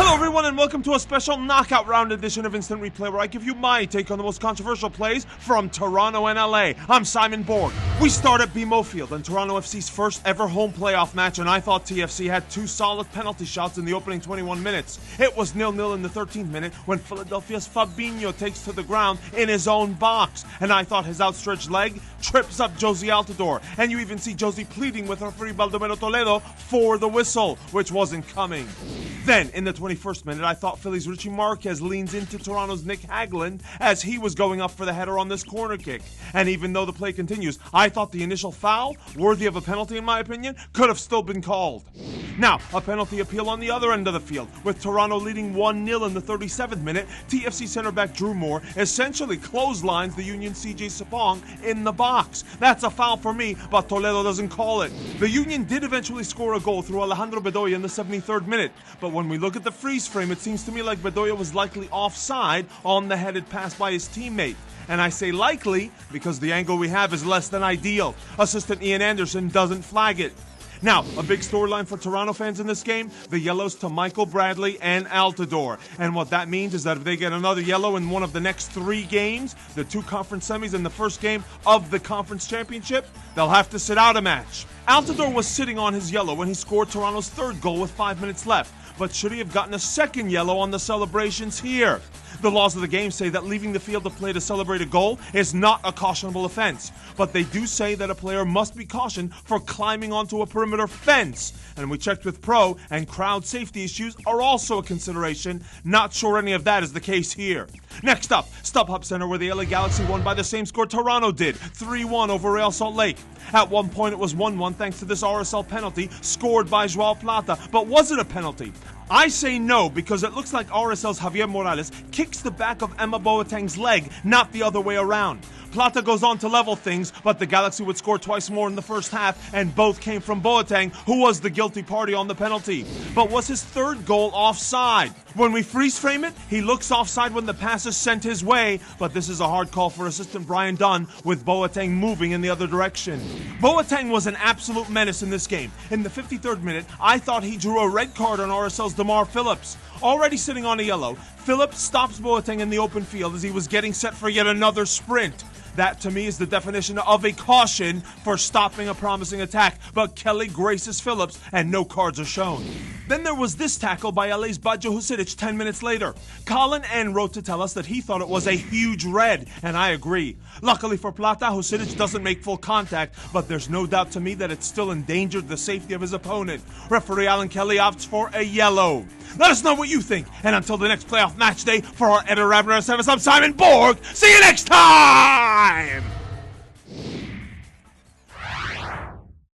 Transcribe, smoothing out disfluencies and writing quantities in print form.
Hello everyone and welcome to a special knockout round edition of Instant Replay where I give you my take on the most controversial plays from Toronto and LA. I'm Simon Borg. We start at BMO Field in Toronto FC's first ever home playoff match, and I thought TFC had two solid penalty shots in the opening 21 minutes. It was 0-0 in the 13th minute when Philadelphia's Fabinho takes to the ground in his own box, and I thought his outstretched leg trips up Jozy Altidore, and you even see Jozy pleading with referee Baldomero Toledo for the whistle, which wasn't coming. Then, in the 21st minute, I thought Philly's Richie Marquez leans into Toronto's Nick Hagglund as he was going up for the header on this corner kick. And even though the play continues, I thought the initial foul, worthy of a penalty in my opinion, could have still been called. Now, a penalty appeal on the other end of the field. With Toronto leading 1-0 in the 37th minute, TFC center back Drew Moore essentially clotheslines the Union CJ Sapong in the box. That's a foul for me, but Toledo doesn't call it. The Union did eventually score a goal through Alejandro Bedoya in the 73rd minute, but when we look at the freeze frame, it seems to me like Bedoya was likely offside on the headed pass by his teammate. And I say likely because the angle we have is less than ideal. Assistant Ian Anderson doesn't flag it. Now, a big storyline for Toronto fans in this game, the yellows to Michael Bradley and Altidore. And what that means is that if they get another yellow in one of the next 3 games, the 2 conference semis and the first game of the conference championship, they'll have to sit out a match. Altidore was sitting on his yellow when he scored Toronto's 3rd goal with 5 minutes left, but should he have gotten a 2nd yellow on the celebrations here? The laws of the game say that leaving the field of play to celebrate a goal is not a cautionable offense, but they do say that a player must be cautioned for climbing onto a perimeter fence. And we checked with pro, and crowd safety issues are also a consideration. Not sure any of that is the case here. Next up, StubHub Center, where the LA Galaxy won by the same score Toronto did, 3-1 over Real Salt Lake. At one point it was 1-1 thanks to this RSL penalty scored by Joao Plata, but was it a penalty? I say no, because it looks like RSL's Javier Morales kicks the back of Emma Boateng's leg, not the other way around. Plata goes on to level things, but the Galaxy would score twice more in the first half, and both came from Boateng, who was the guilty party on the penalty. But was his 3rd goal offside? When we freeze frame it, he looks offside when the pass is sent his way, but this is a hard call for assistant Brian Dunn, with Boateng moving in the other direction. Boateng was an absolute menace in this game. In the 53rd minute, I thought he drew a red card on RSL's Damar Phillips. Already sitting on a yellow, Phillips stops Boateng in the open field as he was getting set for yet another sprint. That, to me, is the definition of a caution for stopping a promising attack, but Kelly graces Phillips, and no cards are shown. Then there was this tackle by LA's Badjo Husidic 10 minutes later. Colin N. wrote to tell us that he thought it was a huge red, and I agree. Luckily for Plata, Husidic doesn't make full contact, but there's no doubt to me that it still endangered the safety of his opponent. Referee Alan Kelly opts for a yellow. Let us know what you think, and until the next playoff match day, for our editor Abner Sevis, I'm Simon Borg. See you next time!